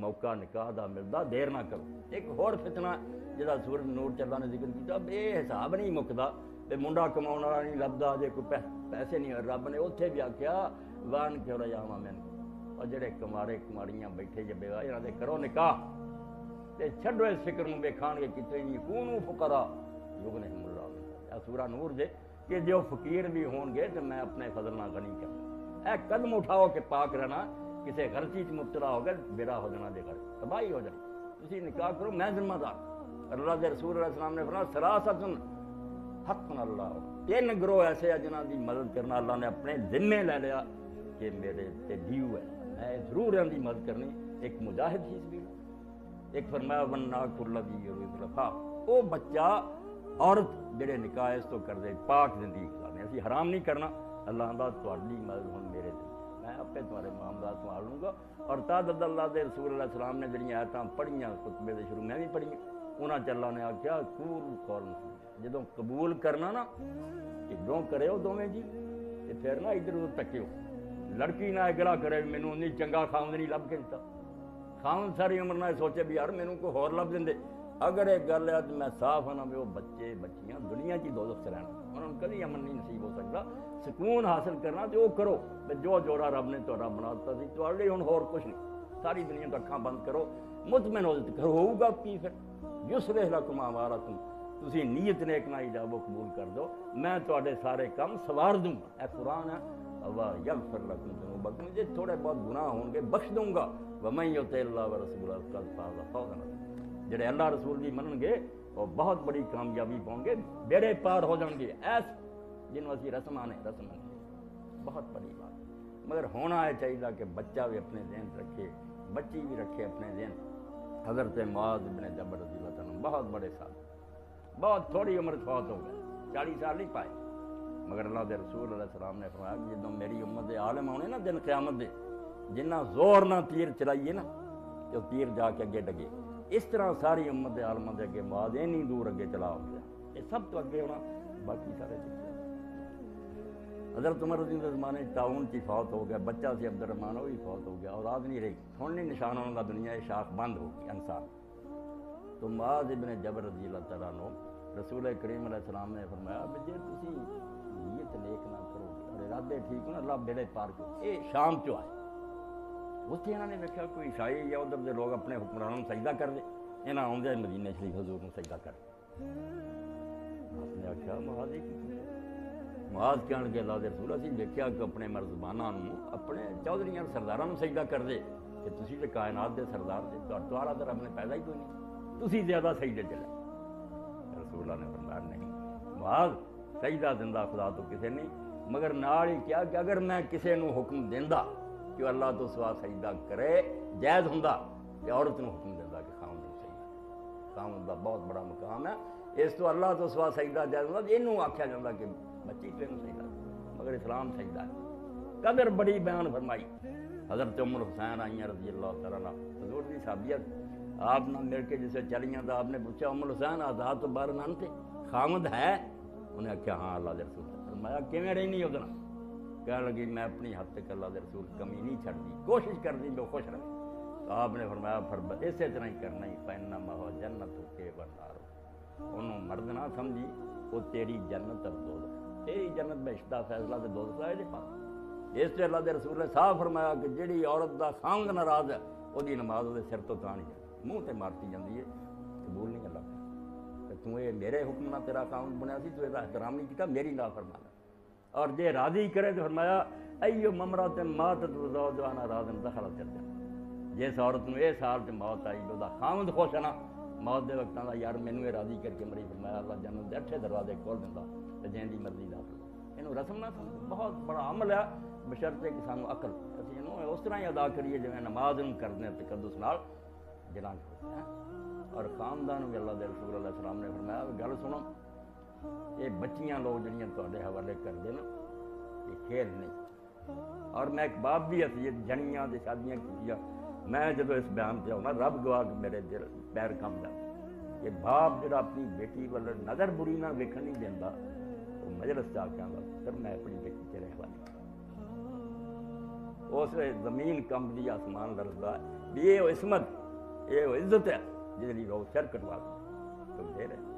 موقع نکاح دا ملدا دیر نہ کرو۔ ایک ہور فتنہ جہاں سورج نور چلا نے ذکر کیا، بے حساب نہیں مکدا، تے منڈا کماؤن والا نہیں لبدا، جے کوئی پیسے نہیں، رب نے اوتھے بھی آکھیا وان کیوں رجاواں میں، اور جڑے کمارے کماریاں بیٹھے جے بے انہاں دے کرو نکاح، تے چھڈو اس فکر نوں ویکھان گے کتے یکونوا فقراء یغنیہم اللہ من فضلہ۔ سورہ نور دے کہ جو فقیر بھی ہون گے تو میں اپنے فضل نہ غنی کروں۔ اے قدم اٹھاؤ کہ پاک رہنا، کسی غلطی چ مبتلا ہو گئے بیڑا ہو جانا دے گھر تباہی ہو جانی۔ تسی نکاح کرو، میں ذمہ دار۔ اللہ دے رسول علیہ السلام نے فرمایا سراست حق اللہ، تین گروہ ایسے ہیں جنہاں دی مدد کرنا اللہ نے اپنے ذمے لے لیا کہ میرے تے دیو ہے، میں ضرور ان دی مدد کرنی۔ ایک مجاہد فی سبیل، ایک فرمایا وناک الذی یرید الرفاق، او بچہ عورت جڑے نکاح اس تو کر دے پاک زندگی گزارنے، اسی حرام نہیں کرنا۔ اللہ دا تہاڈی مدد ہن میرے تے، میں اپنے تمہارے معاملات سنبھال لوں گا۔ اور تعدد اللہ دے رسول علیہ السلام نے جڑیاں آیتاں پڑھیاں خطبے دے شروع میں بھی پڑھیاں، انہاں چ اللہ نے آکھیا قول قول جدوں قبول کرنا نا ادھروں کرے ہو دوویں جی، تے پھر نہ ادھر ادھر تکیو، لڑکی نہ اگلا کرے مینوں نہیں چنگا خاوند نہیں لب کے دتا، خاوند ساری عمر نہ سوچے بھی یار مینوں کوئی ہور لب دیندے۔ اگر ایک گل ہے تو میں صاف ہاں وہ بچے بچیاں دنیا چ دوزخ چ رہنا، انہوں نے کبھی امن نہیں نصیب ہو سکتا۔ سکون حاصل کرنا تو وہ کرو، جو جوڑا رب نے تہاڈا بنا دتا سی تہاڈے ہن ہور کچھ نہیں، ساری دنیا تو اکھاں بند کرو، مطمئن ہو جاتے کرو، ہوگا کی پھر یصلح لکم اعمالکم، تسی نیت نیک نہ ایجاب و قبول کر دو، میں تہاڈے سارے کام سوار دوں گا۔ اے قرآن ہے، وَيَغْفِرْ لَكُمْ ذُنُوبَكُمْ، جے تھوڑے بہت گناہ ہوں گے بخش دوں گا۔ وَمَن يُطِعِ اللَّهَ وَرَسُولَهُ فَقَدْ فَازَ فَوْزًا عَظِيمًا، جڑے اللہ رسول بھی منن گے وہ بہت بڑی کامیابی پاؤں گے، بیڑے پار ہو جان گے۔ ایس جنوں اسی رسم آنے بہت بڑی بات، مگر ہونا ہے چاہیے کہ بچہ بھی اپنے ذہن رکھے، بچی بھی رکھے اپنے ذہن۔ حضرت معاذ بن جبل رضی اللہ عنہ بہت بڑے صاحب، بہت تھوڑی عمر فوت ہو گئے، 40 سال نہیں پائے، مگر اللہ دے رسول علیہ السلام نے فرمایا کہ جدوں میری امت دے عالم ہونے نا دن قیامت دے، جنہ زور نہ تیر چلائیے نا کہ تیر جا کے اگے ڈگے، اس طرح ساری امت دے عالموں دے اگے معاذ اینی دور اگے چلا ہو گیا، یہ سب تو اگے ہونا، باقی سارے پیچھے۔ حضرت عمر رضی اللہ زمانے تعاون کی فوت ہو گیا، بچہ سی عبد الرحمان وہ بھی فوت ہو گیا، اولاد نہیں رہی، ہن نہیں نشان ہونے کا دنیا شاخ بند ہو گئی انسان۔ تو معاذ ابن جبل رضی اللہ تعالیٰ عنہ رسول کریم علیہ السلام نے فرمایا کہ جے تسی نیت نیک نہ کرو اور ارادے ٹھیک ہو نا اللہ بیڑے پار کرو۔ یہ شام چ آئے، اتنے انہوں نے دیکھا کوئی عیسائی یا ادھر دے لوگ اپنے حکمرانوں سجدہ کر دے، یہاں آدھے مدینے شریف حضور کو سجدہ کر دے۔ آپ نے آخیا معاذ معاذ کہنے کے اللہ دے رسول اسی دیکھا کہ اپنے مرزبانوں اپنے چودھریاں سرداراں سجدہ کر دے کہ تسی تے کائنات دے سردار دے تہاڈا تو رب نے پیدا ہی کوئی نہیں، تسی زیادہ سجدے چلے۔ رسول اللہ نے فرمایا نہیں معاذ، سجدہ زندہ خدا تو کسے نہیں، مگر نال ہی کیا کہ اگر میں کسے نو حکم دیندا کہ اللہ تو سوا سجدہ کرے جائز ہوندا کہ عورت نو حکم دیندا کہ خاوند نو سجدہ، خاوند دا بہت بڑا مقام ہے، اس تو اللہ تو سوا سجدہ جائز ہوندا، اینوں آکھیا جاندا کہ بچی تینوں سجدہ، مگر اسلام سجدہ ہے۔ قدر بڑی بیان فرمائی۔ حضرت ام الحسین آئیاں رضی اللہ تعالیٰ عنہ، حضور کی صحابیت، آپ نہ مل کے جسے چلیاں تو آپ نے پوچھا ام الحسین آزاد تو باہر نہ تھے، خامد ہے؟ انہیں کہا ہاں اللہ دے رسول نے فرمایا کیویں رہی نہیں ادھر؟ کہنے لگی میں اپنی حد تک اللہ دے رسول کمی نہیں چھڑتی، کوشش کرتی میں خوش رہے۔ تو آپ نے فرمایا اسی طرح ہی کرنا ہی فإنما هو جنتک والنار، انہوں مرد نہ سمجھی وہ تیری جنت اور دوزخ، تیری جنت میں اشتہ فیصلہ تے دوزخ ہے دے پاس۔ اس سے اللہ دے رسول نے صاف فرمایا کہ جیڑی عورت دا خاوند ناراض ہے وہ دی نماز وہ سر تو تاں نہیں جاتی، منہ تے مارتی جاتی ہے، قبول نہیں اللہ کہ تو یہ میرے حکم نہ تیرا خاوند بنیا سی، تو یہ احترام نہیں کیتا، میری نافرمانی۔ اور جے راضی کرے تو فرمایا ایو ممرات ماتت وزوجها راض دخلت الجنہ، جس عورت نو اس حال تے موت آئی او دا خاوند خوش ہے نا موت دے وقتاں دا یار مینوں یہ راضی کر کے مری، فرمایا اللہ جنت دے 8 دروازے کھول دیندا تے جیں دی مرضی دا اینو رسم نہ سمجھو، بہت بڑا عمل ہے، بشرطے کہ سانو عقل اسی اینو اس طرح ہی ادا کریے جویں نماز نوں کردے تقدس نال جلان ہوتا ہے۔ اور خاندان بھی اللہ دے رسول اللہ علیہ السلام نے فرمایا گل سنو، یہ بچیاں لوگ جڑیاں تہاڈے حوالے کر دے نا یہ کھیل نہیں۔ اور میں ایک باپ بھی حیثیت جنیاں دے شادیاں کیتیاں، میں جدو اس بیان پہ آؤں رب گواہ کہ میرے دل پیر کم جاتے کہ باپ جڑا اپنی بیٹی والے نظر بری نہ ویکھن نہیں دیندا، وہ مجلس جا کے آندا پتر میں اپنی بیٹی تیرے حوالے، اس زمین کمبدی آسمان لرزدا ہے، بھی یہ عصمت یہ عزت ہے جس لیے وہ سر کٹوا تم دے رہے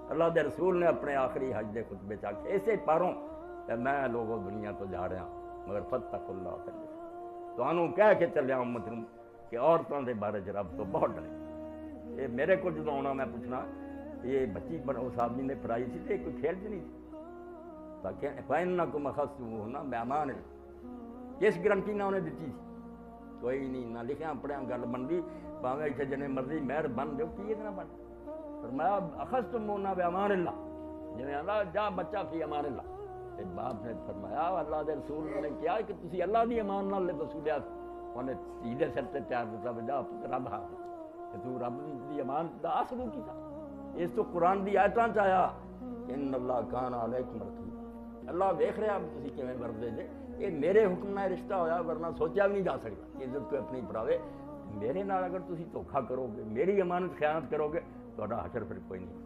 اللہ دے رسول نے اپنے آخری حج دے خطبے چاہ کے اسے پاروں کہ میں لوگوں دنیا تو جا رہا مگر فتق اللہ تو انہوں کہہ کے چلیا امت نوں کہ عورتوں دے بارے چ رب تو بہت ڈرے یہ میرے کو جدو آنا میں پوچھنا یہ بچی اس آدمی نے پڑھائی سی تو یہ کوئی کھیل چ نہیں تھی تاکہ فَإِنَّكُمْ أَخَذْتُمُوهُنَّ بِأَيْمَانٍ کس گارنٹی نہ انہیں دیتی تھی کوئی نہیں نہ لکھیا پڑھیا گل بنتی پاویں اتنے جنے مرضی مہر بن جو کی اتنا بن فرمایا اخذتموهن بأمان اللہ جی اللہ جا بچہ فی امان اللہ باپ نے فرمایا اللہ دے رسول نے کیا کہ تسی اللہ دی امان نال لے وصولیا انہیں سیدھے سر تے پیار دتا جا رب ہاں کہ تو رب دی امان دا اصلو کیتا اس تو قرآن دی آیتاں چ آیا ان اللہ کان علیکم رقیب اللہ دیکھ رہا تسی کیویں وردے جے یہ میرے حکم نال رشتہ ہویا ورنہ سوچا بھی نہیں جا سکتا عزت کوئی اپنی پڑھاوے میرے نال اگر تسی دھوکھا کرو گے میری امانت خیانت کرو گے تہاڈا حشر پھر کوئی نہیں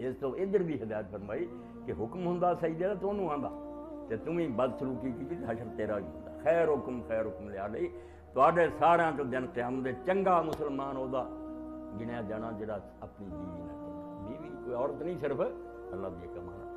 اس تو ادھر بھی ہدایت فرمائی کہ حکم ہوندا صحیح جا تو انہوں آندا تے تم ہی بد سلوکی کی حشر تیرا ہی ہوندا خیرکم لعلی تواڈے سارے تو دن قیامت دے چنگا مسلمان ہودا گنیا جانا جڑا اپنی بیوی نہ بیوی کوئی عورت نہیں صرف اللہ دی کمانا